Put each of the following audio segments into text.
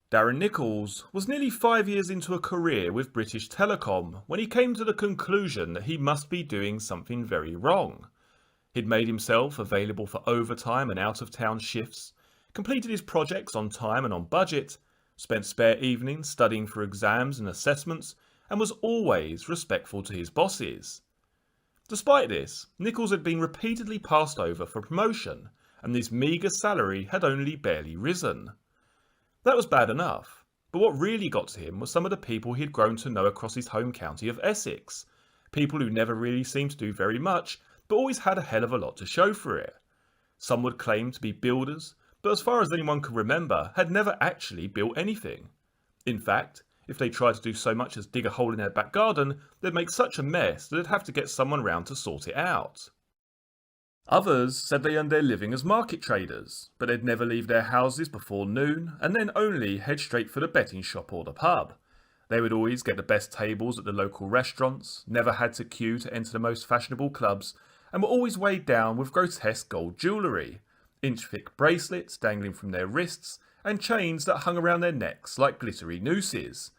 Darren Nicholls was nearly 5 years into a career with British Telecom when he came to the conclusion that he must be doing something very wrong. He'd made himself available for overtime and out-of-town shifts, completed his projects on time and on budget, spent spare evenings studying for exams and assessments, and was always respectful to his bosses. Despite this, Nicholls had been repeatedly passed over for promotion, and his meagre salary had only barely risen. That was bad enough, but what really got to him was some of the people he had grown to know across his home county of Essex. People who never really seemed to do very much, but always had a hell of a lot to show for it. Some would claim to be builders, but as far as anyone could remember, had never actually built anything. In fact, if they tried to do so much as dig a hole in their back garden, they'd make such a mess that they'd have to get someone round to sort it out. Others said they earned their living as market traders, but they'd never leave their houses before noon and then only head straight for the betting shop or the pub. They would always get the best tables at the local restaurants, never had to queue to enter the most fashionable clubs, and were always weighed down with grotesque gold jewellery, inch-thick bracelets dangling from their wrists, and chains that hung around their necks like glittery nooses.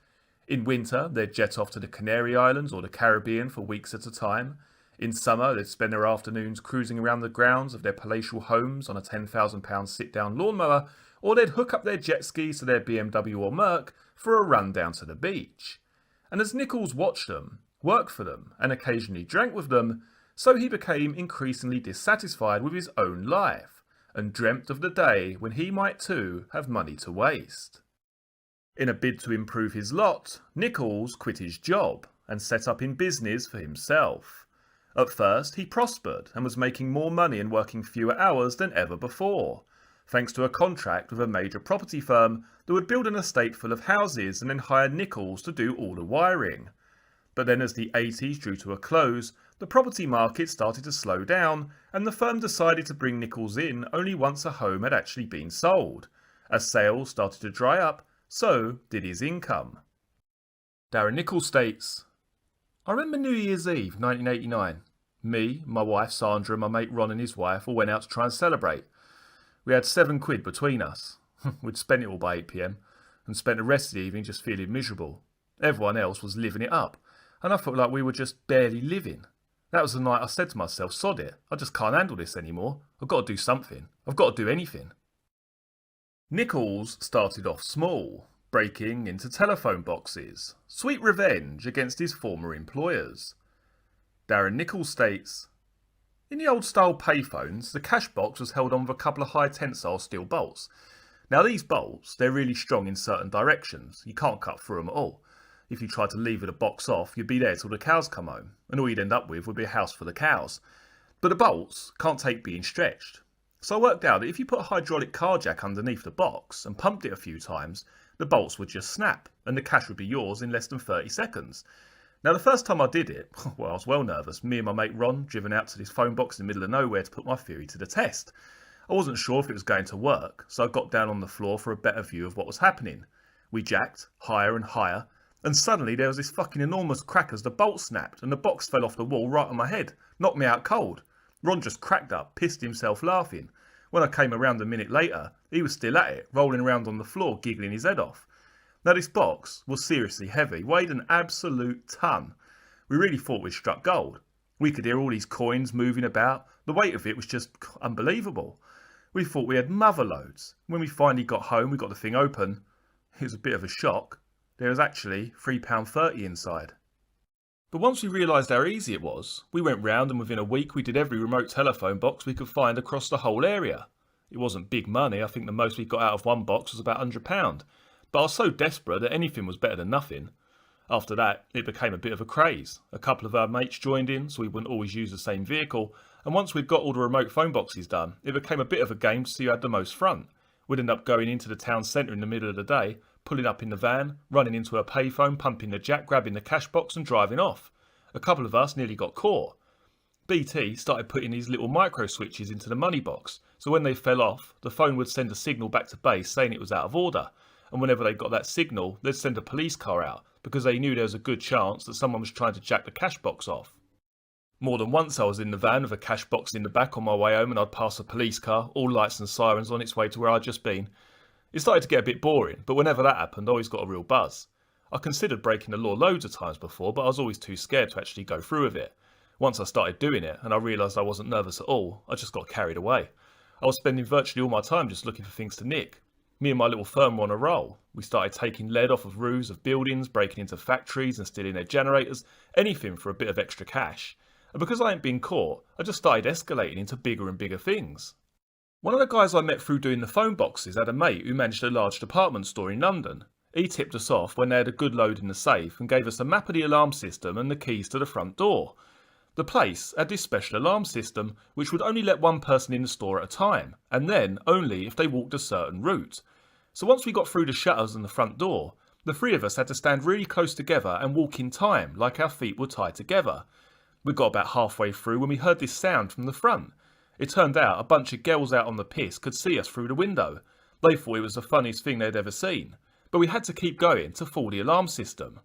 In winter, they'd jet off to the Canary Islands or the Caribbean for weeks at a time. In summer, they'd spend their afternoons cruising around the grounds of their palatial homes on a £10,000 sit-down lawnmower, or they'd hook up their jet skis to their BMW or Merc for a run down to the beach. And as Nicholls watched them, worked for them, and occasionally drank with them, so he became increasingly dissatisfied with his own life, and dreamt of the day when he might too have money to waste. In a bid to improve his lot, Nicholls quit his job and set up in business for himself. At first, he prospered and was making more money and working fewer hours than ever before, thanks to a contract with a major property firm that would build an estate full of houses and then hire Nicholls to do all the wiring. But then as the 80s drew to a close, the property market started to slow down and the firm decided to bring Nicholls in only once a home had actually been sold. As sales started to dry up, so did his income. Darren Nicholls states, I remember New Year's Eve 1989. Me, my wife Sandra and my mate Ron and his wife all went out to try and celebrate. We had £7 between us. We'd spent it all by 8 p.m. and spent the rest of the evening just feeling miserable. Everyone else was living it up, and I felt like we were just barely living. That was the night I said to myself, sod it, I just can't handle this anymore. I've got to do something. I've got to do anything. Nicholls started off small, breaking into telephone boxes, sweet revenge against his former employers. Darren Nicholls states, in the old style payphones, the cash box was held on with a couple of high tensile steel bolts. Now these bolts, they're really strong in certain directions. You can't cut through them at all. If you tried to lever the box off, you'd be there till the cows come home, and all you'd end up with would be a house full of cows. But the bolts can't take being stretched. So I worked out that if you put a hydraulic car jack underneath the box and pumped it a few times, the bolts would just snap, and the cash would be yours in less than 30 seconds. Now the first time I did it, well I was well nervous, me and my mate Ron driven out to this phone box in the middle of nowhere to put my theory to the test. I wasn't sure if it was going to work, so I got down on the floor for a better view of what was happening. We jacked, higher and higher, and suddenly there was this fucking enormous crack as the bolt snapped and the box fell off the wall right on my head, knocked me out cold. Ron just cracked up, pissed himself laughing. When I came around a minute later, he was still at it, rolling around on the floor, giggling his head off. Now this box was seriously heavy, weighed an absolute ton. We really thought we'd struck gold. We could hear all these coins moving about. The weight of it was just unbelievable. We thought we had mother loads. When we finally got home, we got the thing open. It was a bit of a shock. There was actually £3.30 inside. But once we realised how easy it was, we went round and within a week we did every remote telephone box we could find across the whole area. It wasn't big money, I think the most we got out of one box was about £100. But I was so desperate that anything was better than nothing. After that, it became a bit of a craze. A couple of our mates joined in, so we wouldn't always use the same vehicle, and once we'd got all the remote phone boxes done, it became a bit of a game to see who had the most front. We'd end up going into the town centre in the middle of the day, pulling up in the van, running into a payphone, pumping the jack, grabbing the cash box and driving off. A couple of us nearly got caught. BT started putting these little micro switches into the money box, so when they fell off, the phone would send a signal back to base saying it was out of order. And whenever they got that signal, they'd send a police car out, because they knew there was a good chance that someone was trying to jack the cash box off. More than once I was in the van with a cash box in the back on my way home and I'd pass a police car, all lights and sirens on its way to where I'd just been. It started to get a bit boring, but whenever that happened, I always got a real buzz. I considered breaking the law loads of times before, but I was always too scared to actually go through with it. Once I started doing it, and I realised I wasn't nervous at all, I just got carried away. I was spending virtually all my time just looking for things to nick. Me and my little firm were on a roll. We started taking lead off of roofs of buildings, breaking into factories and stealing their generators, anything for a bit of extra cash. And because I ain't been caught, I just started escalating into bigger and bigger things. One of the guys I met through doing the phone boxes had a mate who managed a large department store in London. He tipped us off when they had a good load in the safe and gave us a map of the alarm system and the keys to the front door. The place had this special alarm system which would only let one person in the store at a time, and then only if they walked a certain route. So once we got through the shutters and the front door, the three of us had to stand really close together and walk in time, like our feet were tied together. We got about halfway through when we heard this sound from the front. It turned out a bunch of girls out on the piss could see us through the window. They thought it was the funniest thing they'd ever seen, but we had to keep going to fool the alarm system.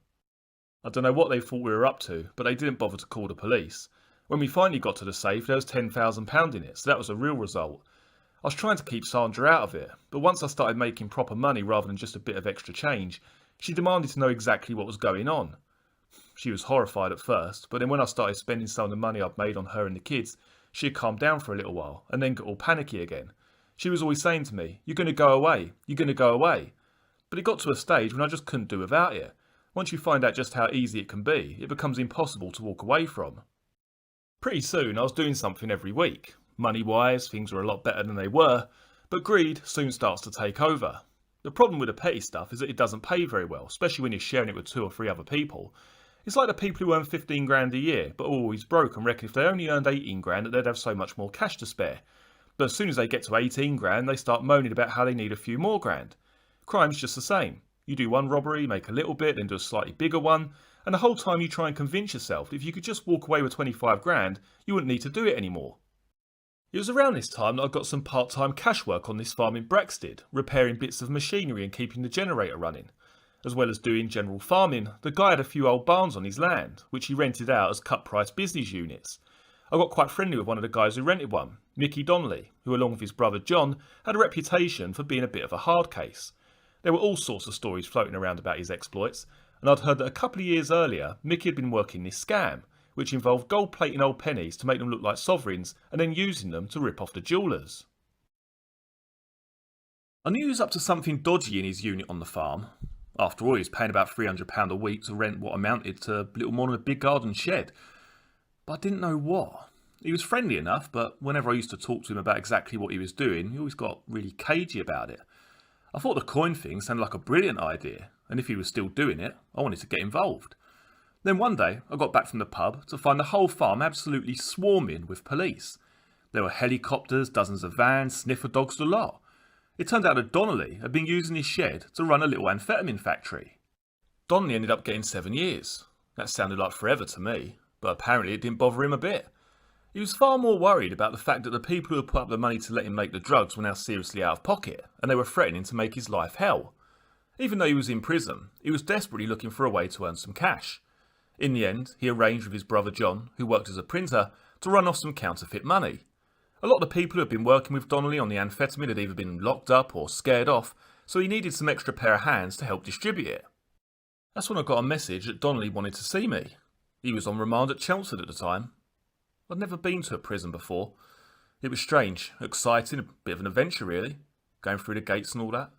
I don't know what they thought we were up to, but they didn't bother to call the police. When we finally got to the safe, there was £10,000 in it, so that was a real result. I was trying to keep Sandra out of it, but once I started making proper money rather than just a bit of extra change, she demanded to know exactly what was going on. She was horrified at first, but then when I started spending some of the money I'd made on her and the kids, she had calmed down for a little while and then got all panicky again. She was always saying to me, "You're going to go away, you're going to go away." But it got to a stage when I just couldn't do without it. Once you find out just how easy it can be, it becomes impossible to walk away from. Pretty soon I was doing something every week. Money-wise, things were a lot better than they were, but greed soon starts to take over. The problem with the petty stuff is that it doesn't pay very well, especially when you're sharing it with 2 or 3 other people. It's like the people who earn 15 grand a year, but are always broke and reckon if they only earned 18 grand that they'd have so much more cash to spare. But as soon as they get to 18 grand, they start moaning about how they need a few more grand. Crime's just the same. You do one robbery, make a little bit, then do a slightly bigger one, and the whole time you try and convince yourself that if you could just walk away with 25 grand, you wouldn't need to do it anymore. It was around this time that I got some part-time cash work on this farm in Brexted, repairing bits of machinery and keeping the generator running. As well as doing general farming, the guy had a few old barns on his land, which he rented out as cut-price business units. I got quite friendly with one of the guys who rented one, Mickey Donnelly, who along with his brother John had a reputation for being a bit of a hard case. There were all sorts of stories floating around about his exploits, and I'd heard that a couple of years earlier Mickey had been working this scam, which involved gold plating old pennies to make them look like sovereigns and then using them to rip off the jewellers. I knew he was up to something dodgy in his unit on the farm. After all, he was paying about £300 a week to rent what amounted to little more than a big garden shed. But I didn't know what. He was friendly enough, but whenever I used to talk to him about exactly what he was doing, he always got really cagey about it. I thought the coin thing sounded like a brilliant idea, and if he was still doing it, I wanted to get involved. Then one day, I got back from the pub to find the whole farm absolutely swarming with police. There were helicopters, dozens of vans, sniffer dogs, the lot. It turned out that Donnelly had been using his shed to run a little amphetamine factory. Donnelly ended up getting 7 years. That sounded like forever to me, but apparently it didn't bother him a bit. He was far more worried about the fact that the people who had put up the money to let him make the drugs were now seriously out of pocket, and they were threatening to make his life hell. Even though he was in prison, he was desperately looking for a way to earn some cash. In the end, he arranged with his brother John, who worked as a printer, to run off some counterfeit money. A lot of the people who had been working with Donnelly on the amphetamine had either been locked up or scared off, so he needed some extra pair of hands to help distribute it. That's when I got a message that Donnelly wanted to see me. He was on remand at Chelmsford at the time. I'd never been to a prison before. It was strange, exciting, a bit of an adventure really, going through the gates and all that.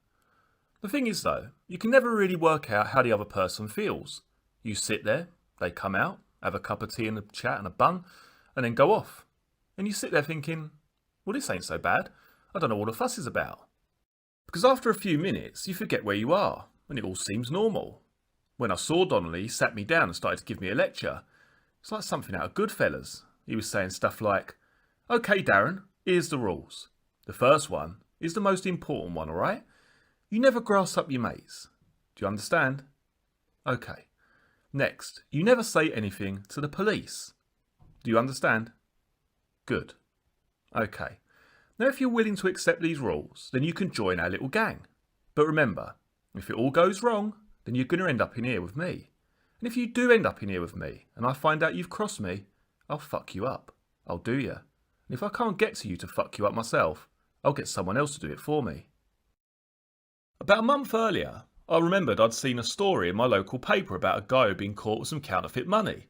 The thing is though, you can never really work out how the other person feels. You sit there, they come out, have a cup of tea and a chat and a bun, and then go off. And you sit there thinking, well, this ain't so bad. I don't know what the fuss is about. Because after a few minutes, you forget where you are, and it all seems normal. When I saw Donnelly, he sat me down and started to give me a lecture. It's like something out of Goodfellas. He was saying stuff like, "Okay, Darren, here's the rules. The first one is the most important one, alright? You never grass up your mates. Do you understand? Okay. Next, you never say anything to the police. Do you understand? Good. Okay. Now if you're willing to accept these rules, then you can join our little gang. But remember, if it all goes wrong, then you're going to end up in here with me. And if you do end up in here with me, and I find out you've crossed me, I'll fuck you up. I'll do you. And if I can't get to you to fuck you up myself, I'll get someone else to do it for me." About a month earlier, I remembered I'd seen a story in my local paper about a guy who'd been caught with some counterfeit money.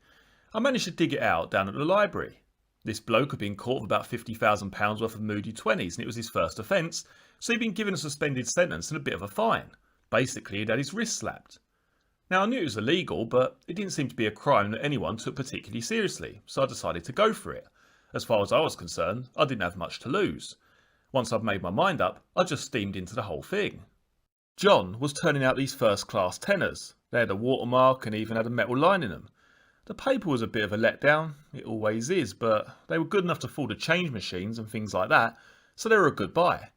I managed to dig it out down at the library. This bloke had been caught with about £50,000 worth of moody 20s and it was his first offence, so he'd been given a suspended sentence and a bit of a fine. Basically, he'd had his wrist slapped. Now, I knew it was illegal, but it didn't seem to be a crime that anyone took particularly seriously, so I decided to go for it. As far as I was concerned, I didn't have much to lose. Once I'd made my mind up, I just steamed into the whole thing. John was turning out these first-class tenors. They had a watermark and even had a metal line in them. The paper was a bit of a letdown, it always is, but they were good enough to afford the change machines and things like that, so they were a good buy.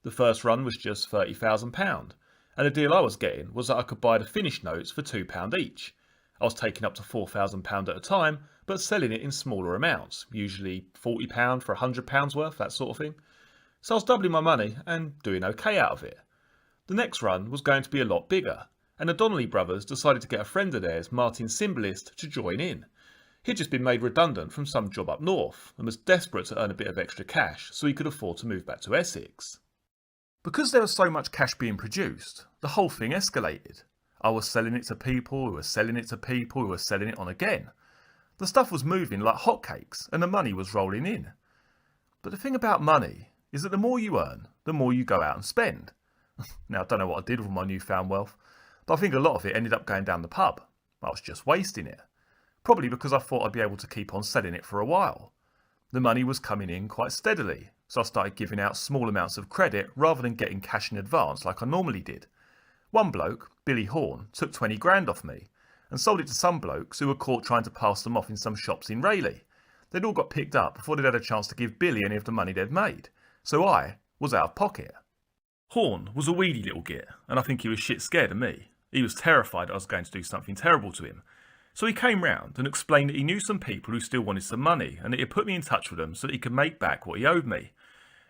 The first run was just £30,000, and the deal I was getting was that I could buy the finished notes for £2 each. I was taking up to £4,000 at a time, but selling it in smaller amounts, usually £40 for £100 worth, that sort of thing. So I was doubling my money and doing okay out of it. The next run was going to be a lot bigger, and the Donnelly brothers decided to get a friend of theirs, Martin Cymbalist, to join in. He'd just been made redundant from some job up north, and was desperate to earn a bit of extra cash so he could afford to move back to Essex. Because there was so much cash being produced, the whole thing escalated. I was selling it to people who were selling it to people who were selling it on again. The stuff was moving like hotcakes, and the money was rolling in. But the thing about money is that the more you earn, the more you go out and spend. Now, I don't know what I did with my newfound wealth, but I think a lot of it ended up going down the pub. I was just wasting it. Probably because I thought I'd be able to keep on selling it for a while. The money was coming in quite steadily, so I started giving out small amounts of credit rather than getting cash in advance like I normally did. One bloke, Billy Horn, took 20 grand off me and sold it to some blokes who were caught trying to pass them off in some shops in Rayleigh. They'd all got picked up before they'd had a chance to give Billy any of the money they'd made, so I was out of pocket. Horn was a weedy little git, and I think he was shit scared of me. He was terrified I was going to do something terrible to him. So he came round and explained that he knew some people who still wanted some money and that he'd put me in touch with them so that he could make back what he owed me.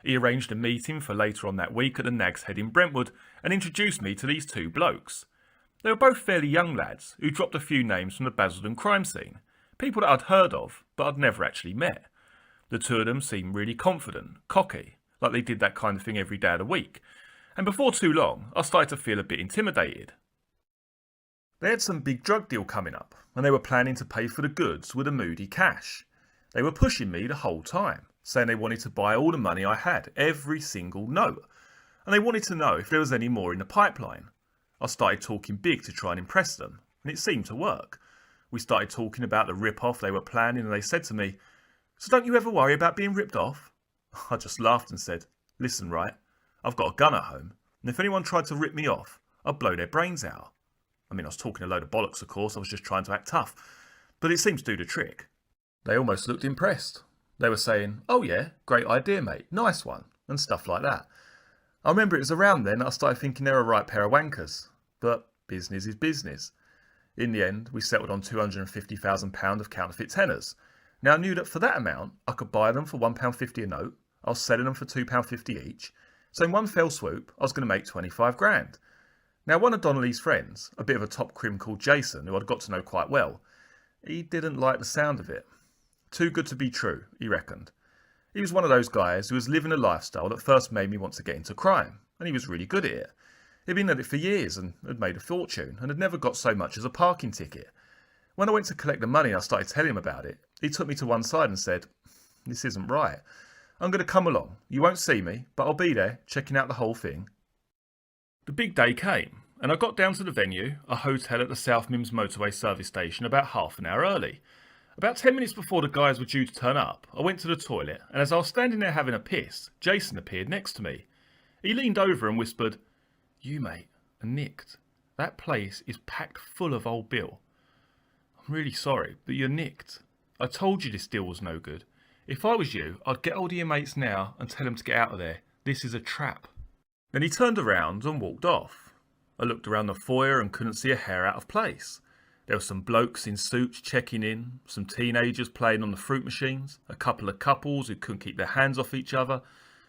He arranged a meeting for later on that week at the Nag's Head in Brentwood and introduced me to these two blokes. They were both fairly young lads who dropped a few names from the Basildon crime scene, people that I'd heard of but I'd never actually met. The two of them seemed really confident, cocky, like they did that kind of thing every day of the week, and before too long I started to feel a bit intimidated. They had some big drug deal coming up, and they were planning to pay for the goods with a moody cash. They were pushing me the whole time, saying they wanted to buy all the money I had, every single note, and they wanted to know if there was any more in the pipeline. I started talking big to try and impress them, and it seemed to work. We started talking about the rip-off they were planning, and they said to me, "So don't you ever worry about being ripped off?" I just laughed and said, "Listen, right, I've got a gun at home, and if anyone tried to rip me off, I'd blow their brains out." I mean, I was talking a load of bollocks, of course, I was just trying to act tough, but it seemed to do the trick. They almost looked impressed. They were saying, "Oh yeah, great idea, mate, nice one," and stuff like that. I remember it was around then that I started thinking they were a right pair of wankers, but business is business. In the end, we settled on £250,000 of counterfeit tenors. Now I knew that for that amount, I could buy them for £1.50 a note, I was selling them for £2.50 each, so in one fell swoop, I was going to make 25 grand. Now one of Donnelly's friends, a bit of a top crim called Jason, who I'd got to know quite well, he didn't like the sound of it. Too good to be true, he reckoned. He was one of those guys who was living a lifestyle that first made me want to get into crime, and he was really good at it. He'd been at it for years and had made a fortune, and had never got so much as a parking ticket. When I went to collect the money and I started telling him about it, he took me to one side and said, "This isn't right. I'm going to come along. You won't see me, but I'll be there, checking out the whole thing." The big day came, and I got down to the venue, a hotel at the South Mims motorway service station, about half an hour early. About 10 minutes before the guys were due to turn up, I went to the toilet, and as I was standing there having a piss, Jason appeared next to me. He leaned over and whispered, "You, mate, are nicked. That place is packed full of old Bill. I'm really sorry, but you're nicked. I told you this deal was no good. If I was you, I'd get hold of your mates now and tell them to get out of there. This is a trap." Then he turned around and walked off. I looked around the foyer and couldn't see a hair out of place. There were some blokes in suits checking in, some teenagers playing on the fruit machines, a couple of couples who couldn't keep their hands off each other,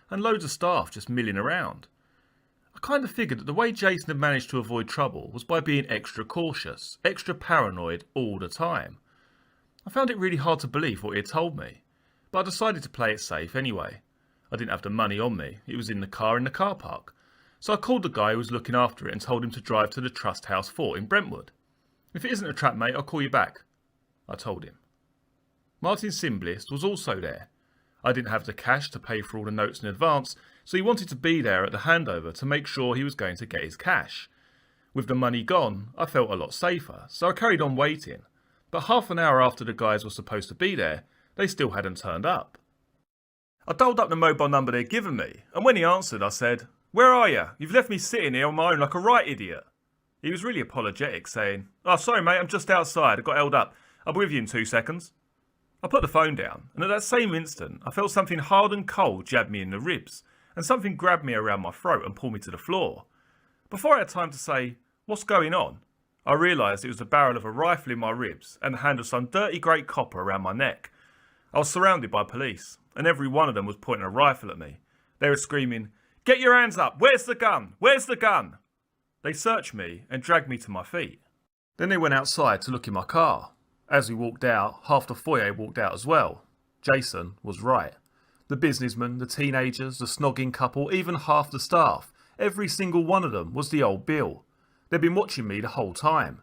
and loads of staff just milling around. I kind of figured that the way Jason had managed to avoid trouble was by being extra cautious, extra paranoid all the time. I found it really hard to believe what he had told me, but I decided to play it safe anyway. I didn't have the money on me, it was in the car park, So I called the guy who was looking after it and told him to drive to the Trust House Fort in Brentwood. If it isn't a trap, mate, I'll call you back, I told him. Martin Simblist was also there. I didn't have the cash to pay for all the notes in advance, so he wanted to be there at the handover to make sure he was going to get his cash. With the money gone, I felt a lot safer, so I carried on waiting. But half an hour after the guys were supposed to be there, they still hadn't turned up. I dialed up the mobile number they'd given me, and when he answered, I said, "Where are you? You've left me sitting here on my own like a right idiot." He was really apologetic, saying, "Oh, sorry mate, I'm just outside, I got held up. I'll be with you in 2 seconds." I put the phone down, and at that same instant, I felt something hard and cold jab me in the ribs, and something grabbed me around my throat and pulled me to the floor. Before I had time to say, "What's going on?" I realised it was the barrel of a rifle in my ribs and the hand of some dirty grey copper around my neck. I was surrounded by police, and every one of them was pointing a rifle at me. They were screaming, "Get your hands up! Where's the gun? Where's the gun?" They searched me and dragged me to my feet. Then they went outside to look in my car. As we walked out, half the foyer walked out as well. Jason was right. The businessmen, the teenagers, the snogging couple, even half the staff, every single one of them was the old Bill. They'd been watching me the whole time.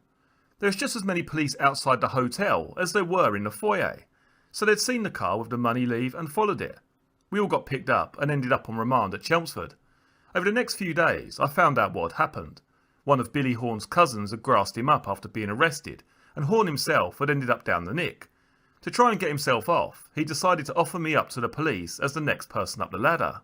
There was just as many police outside the hotel as there were in the foyer, so they'd seen the car with the money leave and followed it. We all got picked up and ended up on remand at Chelmsford. Over the next few days, I found out what had happened. One of Billy Horn's cousins had grassed him up after being arrested, and Horn himself had ended up down the nick. To try and get himself off, he decided to offer me up to the police as the next person up the ladder.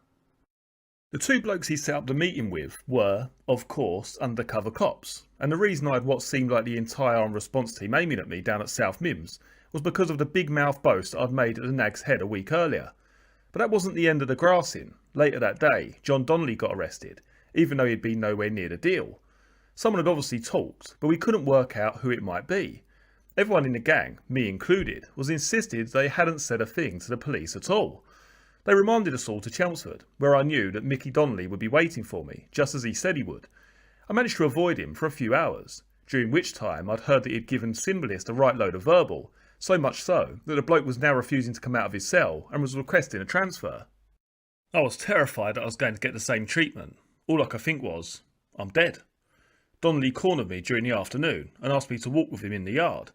The two blokes he set up the meeting with were, of course, undercover cops, and the reason I had what seemed like the entire armed response team aiming at me down at South Mims was because of the big mouth boast I'd made at the Nag's Head a week earlier. But that wasn't the end of the grassing. Later that day, John Donnelly got arrested, even though he'd been nowhere near the deal. Someone had obviously talked, but we couldn't work out who it might be. Everyone in the gang, me included, was insisted they hadn't said a thing to the police at all. They remanded us all to Chelmsford, where I knew that Mickey Donnelly would be waiting for me, just as he said he would. I managed to avoid him for a few hours, during which time I'd heard that he'd given Simbalist a right load of verbal, so much so that the bloke was now refusing to come out of his cell and was requesting a transfer. I was terrified that I was going to get the same treatment. All I could think was, I'm dead. Donnelly cornered me during the afternoon and asked me to walk with him in the yard.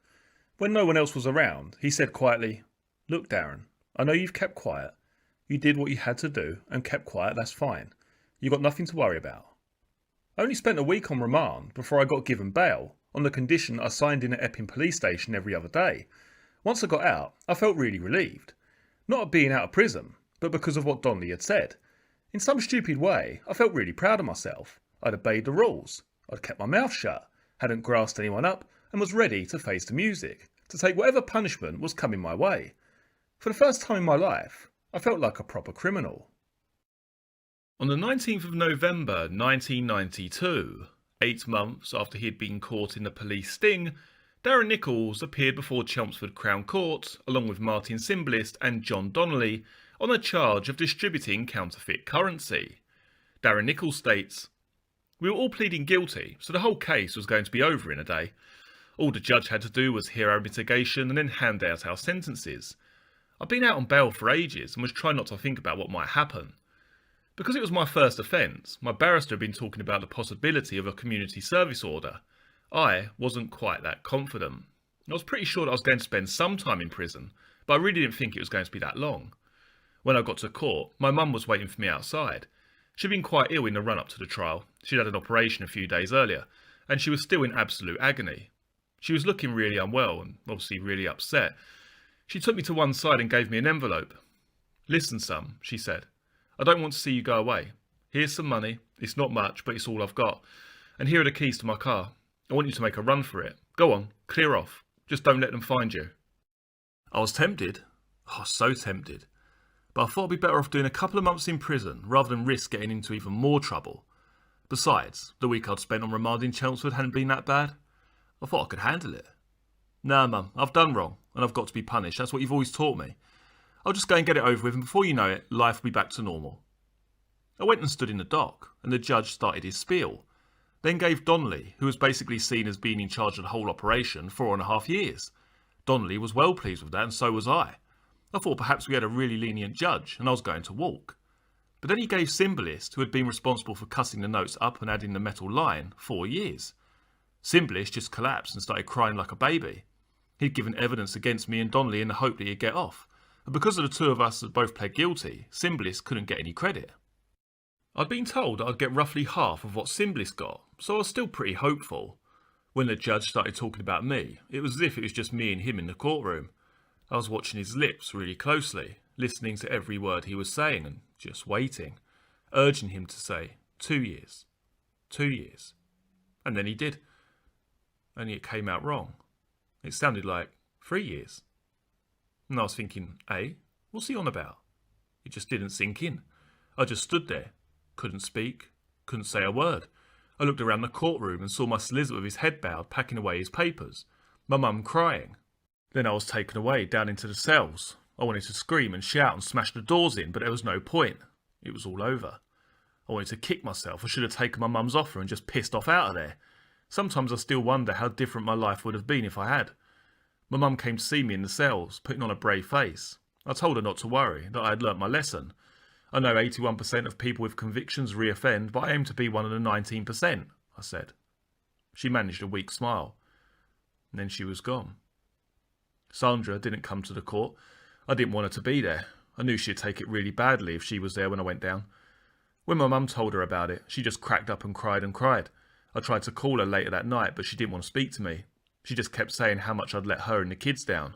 When no one else was around, he said quietly, "Look, Darren, I know you've kept quiet. You did what you had to do and kept quiet, that's fine. You got nothing to worry about." I only spent a week on remand before I got given bail, on the condition I signed in at Epping police station every other day. Once I got out, I felt really relieved. Not at being out of prison, but because of what Donnelly had said. In some stupid way, I felt really proud of myself. I'd obeyed the rules. I'd kept my mouth shut, hadn't grassed anyone up, and was ready to face the music, to take whatever punishment was coming my way. For the first time in my life, I felt like a proper criminal. On the 19th of November 1992, 8 months after he had been caught in the police sting, Darren Nicholls appeared before Chelmsford Crown Court, along with Martin Simbalist and John Donnelly, on a charge of distributing counterfeit currency. Darren Nicholls states, "We were all pleading guilty, so the whole case was going to be over in a day. All the judge had to do was hear our mitigation and then hand out our sentences. I'd been out on bail for ages and was trying not to think about what might happen. Because it was my first offence, my barrister had been talking about the possibility of a community service order. I wasn't quite that confident. I was pretty sure that I was going to spend some time in prison, but I really didn't think it was going to be that long. When I got to court, my mum was waiting for me outside. She'd been quite ill in the run-up to the trial. She'd had an operation a few days earlier, and she was still in absolute agony. She was looking really unwell and obviously really upset. She took me to one side and gave me an envelope. "Listen, son," she said. "I don't want to see you go away. Here's some money. It's not much, but it's all I've got. And here are the keys to my car. I want you to make a run for it. Go on, clear off. Just don't let them find you." I was tempted. Oh, so tempted. But I thought I'd be better off doing a couple of months in prison rather than risk getting into even more trouble. Besides, the week I'd spent on remand in Chelmsford hadn't been that bad. I thought I could handle it. "Nah, Mum, I've done wrong, and I've got to be punished. That's what you've always taught me. I'll just go and get it over with, and before you know it, life will be back to normal." I went and stood in the dock, and the judge started his spiel. Then gave Donnelly, who was basically seen as being in charge of the whole operation, 4.5 years. Donnelly was well pleased with that, and so was I. I thought perhaps we had a really lenient judge, and I was going to walk. But then he gave Symbolist, who had been responsible for cutting the notes up and adding the metal line, 4 years. Symbolist just collapsed and started crying like a baby. He'd given evidence against me and Donnelly in the hope that he'd get off, and because of the two of us had both pled guilty, Symbolist couldn't get any credit. I'd been told that I'd get roughly half of what Symbolist got, so I was still pretty hopeful. When the judge started talking about me, it was as if it was just me and him in the courtroom. I was watching his lips really closely, listening to every word he was saying and just waiting, urging him to say 2 years, 2 years. And then he did. Only it came out wrong. It sounded like 3 years. And I was thinking, what's he on about? It just didn't sink in. I just stood there, couldn't speak, couldn't say a word. I looked around the courtroom and saw my solicitor with his head bowed, packing away his papers. My mum crying. Then I was taken away, down into the cells. I wanted to scream and shout and smash the doors in, but there was no point. It was all over. I wanted to kick myself. I should have taken my mum's offer and just pissed off out of there. Sometimes I still wonder how different my life would have been if I had. My mum came to see me in the cells, putting on a brave face. I told her not to worry, that I had learnt my lesson. I know 81% of people with convictions re-offend, but I aim to be one of the 19%, I said. She managed a weak smile. And then she was gone. Sandra didn't come to the court. I didn't want her to be there. I knew she'd take it really badly if she was there when I went down. When my mum told her about it, she just cracked up and cried and cried. I tried to call her later that night, but she didn't want to speak to me. She just kept saying how much I'd let her and the kids down,